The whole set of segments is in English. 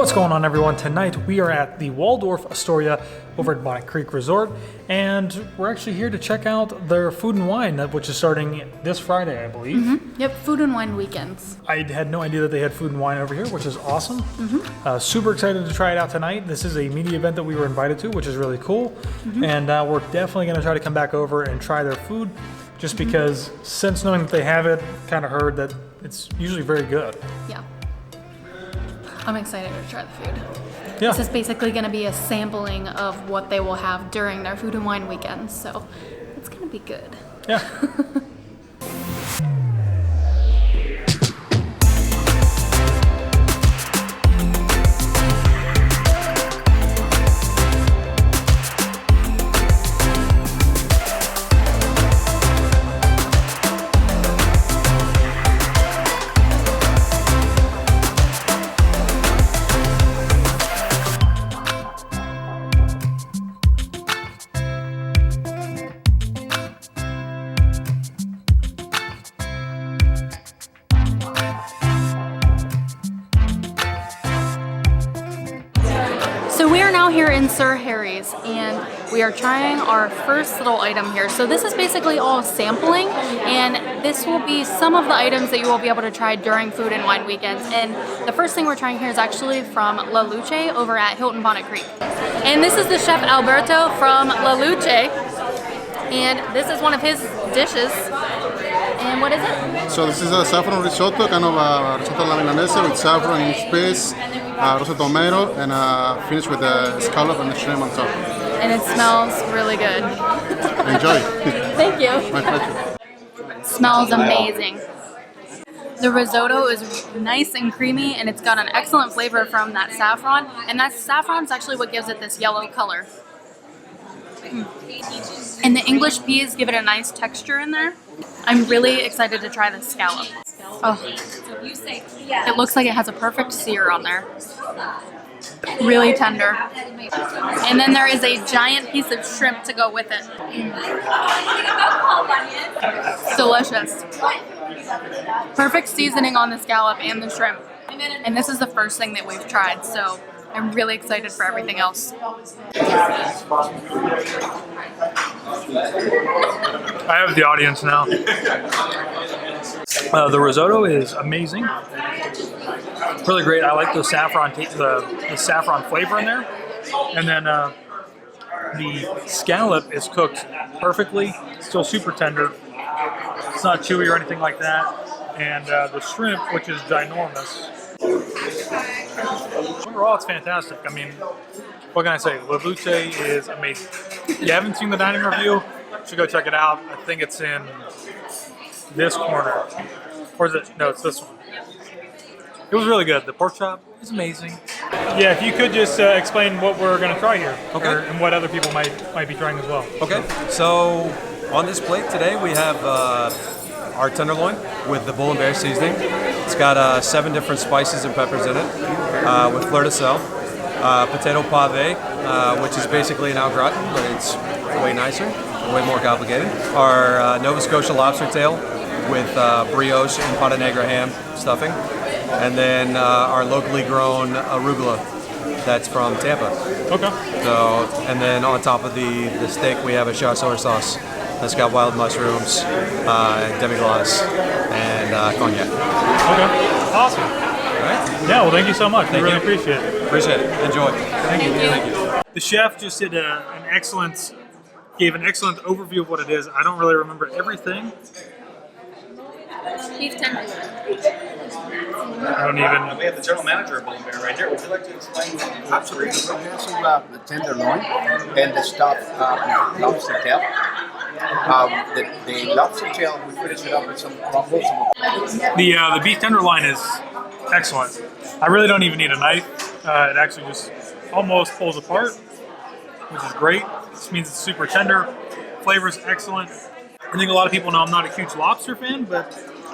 What's going on, everyone? Tonight we are at the Waldorf Astoria over at Bonnet Creek Resort, and we're actually here to check out their food and wine, which is starting this Friday, I believe. Mm-hmm. Yep, food and wine weekends. I had no idea that they had food and wine over here, which is awesome. Super excited to try it out tonight. This is a media event that we were invited to, which is really cool. And we're definitely going to try to come back over and try their food, just because since knowing that they have it, kind of heard that it's usually very good. Yeah. I'm excited to try the food. Yeah. This is basically going to be a sampling of what they will have during their food and wine weekends, so it's going to be good. Yeah. So we are now here in Sir Harry's, and we are trying our first little item here. So this is basically all sampling, and this will be some of the items that you will be able to try during food and wine weekends. And the first thing we're trying here is actually from La Luce over at Hilton Bonnet Creek. And this is the chef Alberto from La Luce, and this is one of his dishes. And what is it? So this is a saffron risotto, kind of a risotto alla milanese with saffron in space, roasted tomato, and finished with a scallop and a shrimp on top. And it smells really good. Enjoy. Thank you. My pleasure. Smells amazing. The risotto is nice and creamy, and it's got an excellent flavor from that saffron. And that saffron is actually what gives it this yellow color. And the English peas give it a nice texture in there. I'm really excited to try the scallop. Oh, it looks like it has a perfect sear on there. Really tender. And then there is a giant piece of shrimp to go with it. Delicious. Perfect seasoning on the scallop and the shrimp. And this is the first thing that we've tried, so I'm really excited for everything else. I have the audience now. The risotto is amazing. Really great. I like the saffron the saffron flavor in there. And then the scallop is cooked perfectly, still super tender. It's not chewy or anything like that. And the shrimp, which is ginormous. Overall, it's fantastic. I mean, what can I say? La Luce is amazing. If you haven't seen the dining review, you should go check it out. I think it's in this corner. Or is it? No, it's this one. It was really good. The pork chop is amazing. Yeah, if you could just explain what we're going to try here. Okay. And what other people might be trying as well. Okay, so on this plate today we have our tenderloin with the bull and bear seasoning. It's got 7 different spices and peppers in it, with fleur de sel, potato pave, which is basically an au gratin, but it's way nicer, way more complicated. Our Nova Scotia lobster tail with brioche and pata negra ham stuffing, and then our locally grown arugula that's from Tampa. Okay. So, and then on top of the steak we have a char siu sauce that's got wild mushrooms, demi-glace, and cognac. Okay. Awesome. All right? Yeah, well, thank you so much. We Thank really you. appreciate it. Appreciate it. Enjoy. Thank you. Thank you. The chef just did gave an excellent overview of what it is. I don't really remember everything. Beef tenderloin. I don't even. We have the general manager of Bull and Bear right here. Would you like to explain? Absolutely. So this is the tenderloin and the stuffed lobster tail. The lobster tail, we finish it up with some crumbles. The beef tenderloin is excellent. I really don't even need a knife. It actually just almost pulls apart, which is great. This means it's super tender. Flavor's excellent. I think a lot of people know I'm not a huge lobster fan, but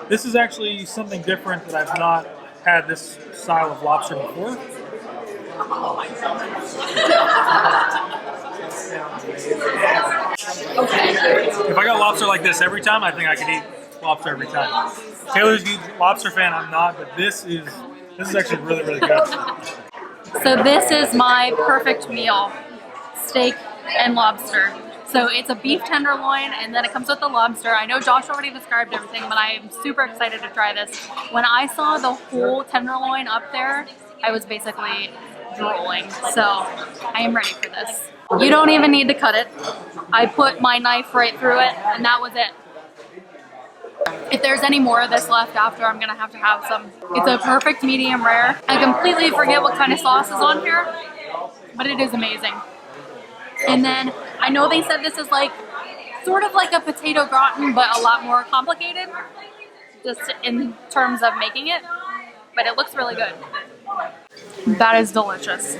this is actually something different that I've not had this style of lobster before. If I got lobster like this every time, I think I could eat lobster every time. Taylor's a huge lobster fan, I'm not, but this is actually really, really good. So this is my perfect meal, steak and lobster. So it's a beef tenderloin and then it comes with the lobster. I know Josh already described everything, but I am super excited to try this. When I saw the whole tenderloin up there, I was basically drooling. So I am ready for this. You don't even need to cut it. I put my knife right through it and that was it. If there's any more of this left after, I'm gonna have to have some. It's a perfect medium rare. I completely forget what kind of sauce is on here, but it is amazing. And then I know they said this is like sort of like a potato gratin, but a lot more complicated, just in terms of making it. But it looks really good. That is delicious.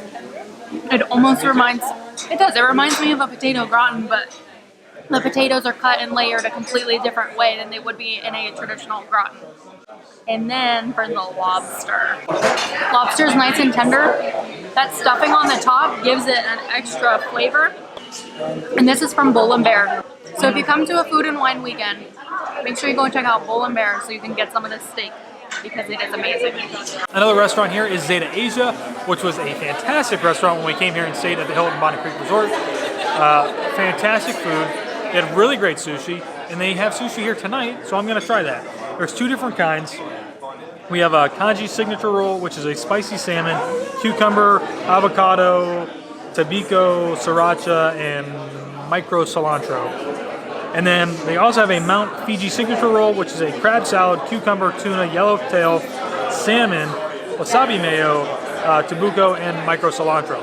It almost reminds, it reminds me of a potato gratin, but the potatoes are cut and layered a completely different way than they would be in a traditional gratin. And then for the lobster. Lobster's nice and tender. That stuffing on the top gives it an extra flavor. And this is from Bull and Bear. So if you come to a food and wine weekend, make sure you go and check out Bull and Bear so you can get some of this steak, because it is amazing. Another restaurant here is Zeta Asia, which was a fantastic restaurant when we came here and stayed at the Hilton Bonnet Creek Resort. Fantastic food. They had really great sushi, and they have sushi here tonight, so I'm gonna try that. There's two different kinds. We have a kanji signature roll, which is a spicy salmon, cucumber, avocado, tabiko, sriracha, and micro cilantro. And then they also have a Mount Fiji signature roll, which is a crab salad, cucumber, tuna, yellowtail, salmon, wasabi mayo, tabuco, and micro cilantro.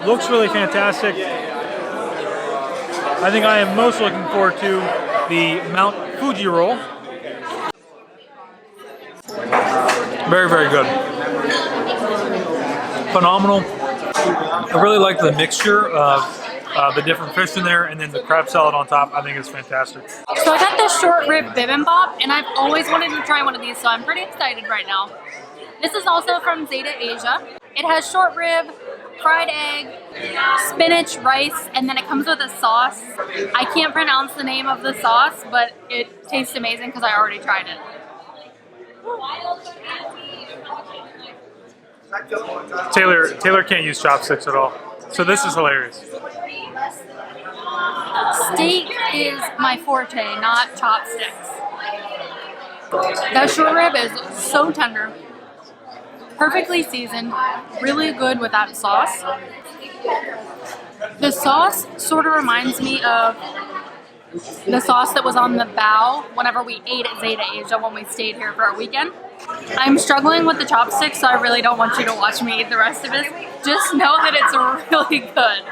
Looks really fantastic. I think I am most looking forward to the Mount Fuji roll. Very, very good. Phenomenal. I really like the mixture of the different fish in there, and then the crab salad on top. I think it's fantastic. So I got this short rib bibimbap, and I've always wanted to try one of these, so I'm pretty excited right now. This is also from Zeta Asia. It has short rib, fried egg, spinach, rice, and then it comes with a sauce. I can't pronounce the name of the sauce, but it tastes amazing because I already tried it. Taylor can't use chopsticks at all, so this is hilarious. Steak is my forte, not chopsticks. That short rib is so tender, perfectly seasoned, really good with that sauce. The sauce sort of reminds me of the sauce that was on the bao whenever we ate at Zeta Asia when we stayed here for our weekend. I'm struggling with the chopsticks, so I really don't want you to watch me eat the rest of it. Just know that it's really good.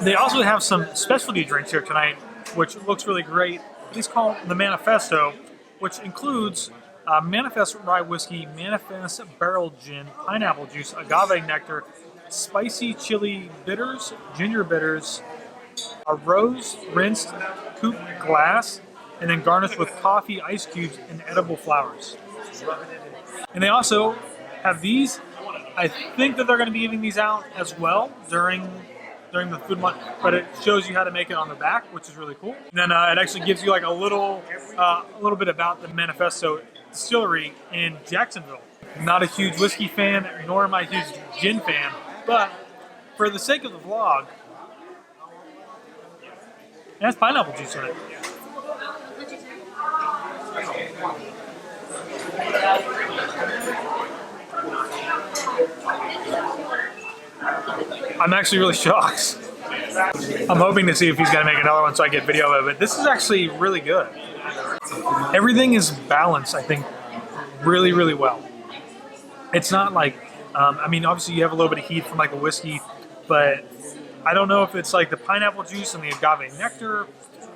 They also have some specialty drinks here tonight, which looks really great. These called the Manifesto, which includes Manifest Rye Whiskey, Manifest Barrel Gin, Pineapple Juice, Agave Nectar, Spicy Chili Bitters, Ginger Bitters, a rose rinsed coupe glass, and then garnished with coffee, ice cubes, and edible flowers. And they also have these. I think that they're going to be giving these out as well during the food month, but it shows you how to make it on the back, which is really cool. And then it actually gives you like a little bit about the Manifesto Distillery in Jacksonville. Not a huge whiskey fan, nor am I a huge gin fan, but for the sake of the vlog, it has pineapple juice in it. I'm actually really shocked. I'm hoping to see if he's going to make another one so I get video of it, but this is actually really good. Everything is balanced, I think, really, really well. It's not like, I mean, obviously you have a little bit of heat from like a whiskey, but I don't know if it's like the pineapple juice and the agave nectar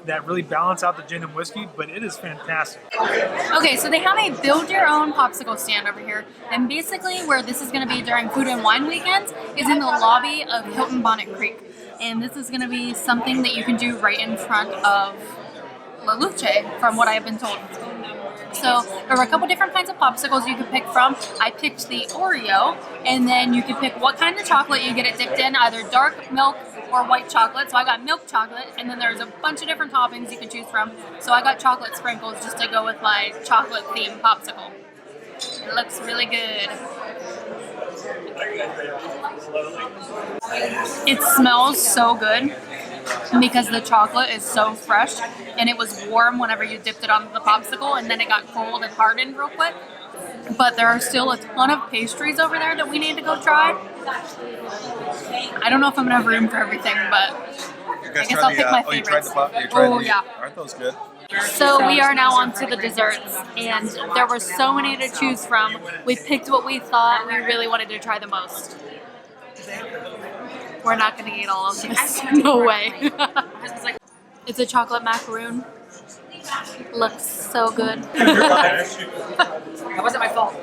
that really balance out the gin and whiskey, but it is fantastic. Okay, so they have a build-your-own popsicle stand over here, and basically where this is going to be during food and wine weekends is in the lobby of Hilton Bonnet Creek, and this is going to be something that you can do right in front of La Luce, from what I've been told. So there were a couple different kinds of popsicles you could pick from. I picked the Oreo, and then you could pick what kind of chocolate you get it dipped in, either dark milk or white chocolate. So I got milk chocolate, and then there's a bunch of different toppings you can choose from. So I got chocolate sprinkles just to go with my chocolate themed popsicle. It looks really good. It smells so good because the chocolate is so fresh and it was warm whenever you dipped it onto the popsicle and then it got cold and hardened real quick. But there are still a ton of pastries over there that we need to go try. I don't know if I'm gonna have room for everything, but You I guys guess tried I'll pick my you tried favorites. the pop? You tried Oh these? yeah. Aren't those good? So we are now on to the desserts, and there were so many to choose from. We picked what we thought we really wanted to try the most. We're not going to eat all of this. No way. It's a chocolate macaroon. Looks so good. That wasn't my fault.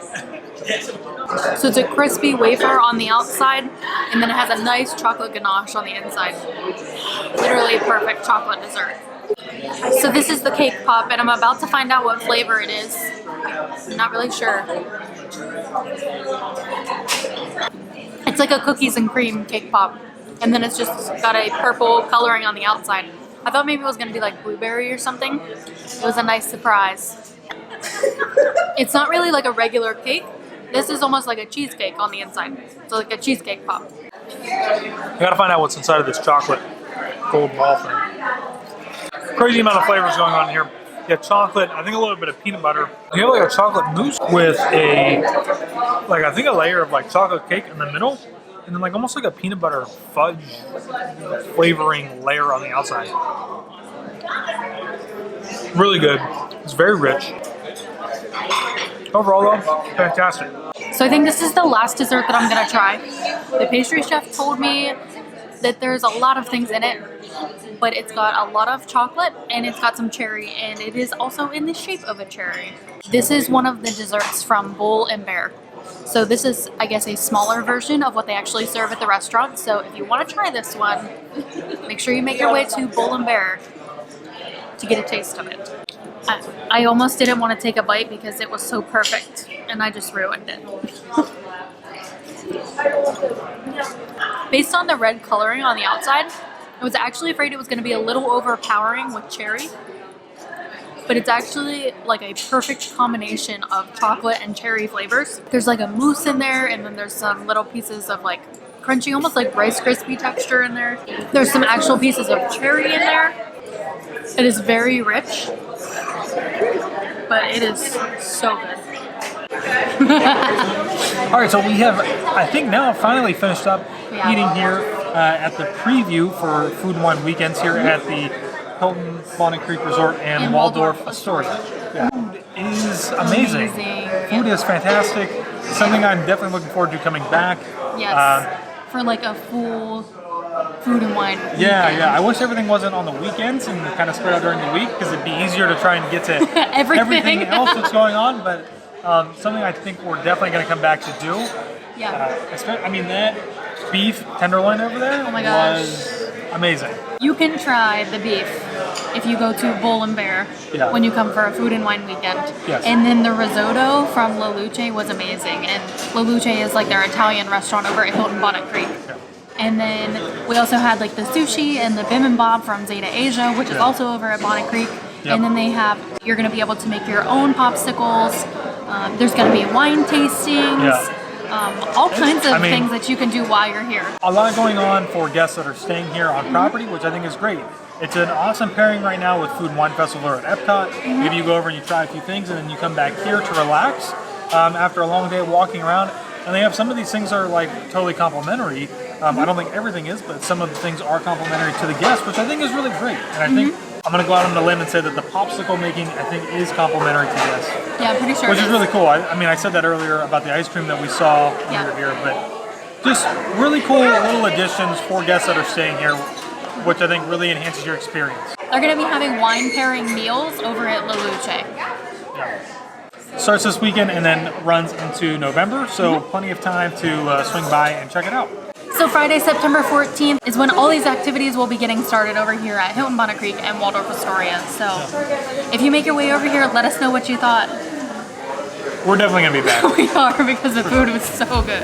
So it's a crispy wafer on the outside, and then it has a nice chocolate ganache on the inside. Literally perfect chocolate dessert. So this is the cake pop, and I'm about to find out what flavor it is. I'm not really sure. It's like a cookies and cream cake pop, and then it's just got a purple coloring on the outside. I thought maybe it was going to be like blueberry or something. It was a nice surprise. It's not really like a regular cake. This is almost like a cheesecake on the inside. So like a cheesecake pop. I gotta find out what's inside of this chocolate gold ball thing. Crazy amount of flavors going on here. You have chocolate, I think a little bit of peanut butter. You have like a chocolate mousse with a, like I think a layer of like chocolate cake in the middle, and then like almost like a peanut butter fudge flavoring layer on the outside. Really good. It's very rich. Overall though, fantastic. So I think this is the last dessert that I'm gonna try. The pastry chef told me that there's a lot of things in it, but it's got a lot of chocolate and it's got some cherry, and it is also in the shape of a cherry. This is one of the desserts from Bull and Bear. So this is, I guess, a smaller version of what they actually serve at the restaurant. So if you want to try this one, make sure you make your way to Bull and Bear to get a taste of it. I almost didn't want to take a bite because it was so perfect, and I just ruined it. Based on the red coloring on the outside, I was actually afraid it was going to be a little overpowering with cherry, but it's actually like a perfect combination of chocolate and cherry flavors. There's like a mousse in there, and then there's some little pieces of like crunchy, almost like Rice Krispie texture in there. There's some actual pieces of cherry in there. It is very rich, but it is so good. All right, so we have, I think now finally finished up Yeah. eating here at the preview for Food and Wine Weekends here at the Hilton Bonnet Creek Resort and In Waldorf Waldorf. Astoria. Yeah. Food is amazing. Amazing. Food is fantastic. Something I'm definitely looking forward to coming back. Yes, for like a full food and wine weekend. Yeah. I wish everything wasn't on the weekends and kind of spread out during the week, because it'd be easier to try and get to everything else that's going on. But something I think we're definitely going to come back to do. Yeah. I mean, that beef tenderloin over there Oh my gosh. was amazing. You can try the beef if you go to Bull and Bear Yeah. when you come for a food and wine weekend. Yes. And then the risotto from La Luce was amazing. And La Luce is like their Italian restaurant over at Hilton Bonnet Creek. Yeah. And then we also had like the sushi and the bibimbap from Zeta Asia, which is also over at Bonnet Creek. Yep. And then they have, you're going to be able to make your own popsicles. There's going to be wine tastings. Yeah. All kinds of I mean- things that you can do while you're here. A lot going on for guests that are staying here on property, which I think is great. It's an awesome pairing right now with Food and Wine Festival at Epcot. Maybe you go over and you try a few things, and then you come back here to relax after a long day of walking around. And they have some of these things are like totally complimentary. I don't think everything is, but some of the things are complimentary to the guests, which I think is really great. And I think I'm going to go out on the limb and say that the popsicle making, I think, is complimentary to guests. Yeah, I'm pretty sure. Which it is really cool. I mean, I said that earlier about the ice cream that we saw when Yeah. we were here, but just really cool little additions for guests that are staying here, which I think really enhances your experience. They're going to be having wine pairing meals over at La Luce. Yeah. Starts this weekend and then runs into November, so plenty of time to swing by and check it out. So Friday, September 14th is when all these activities will be getting started over here at Hilton Bonnet Creek and Waldorf Astoria. So if you make your way over here, let us know what you thought. We're definitely going to be back. We are, because the food was so good.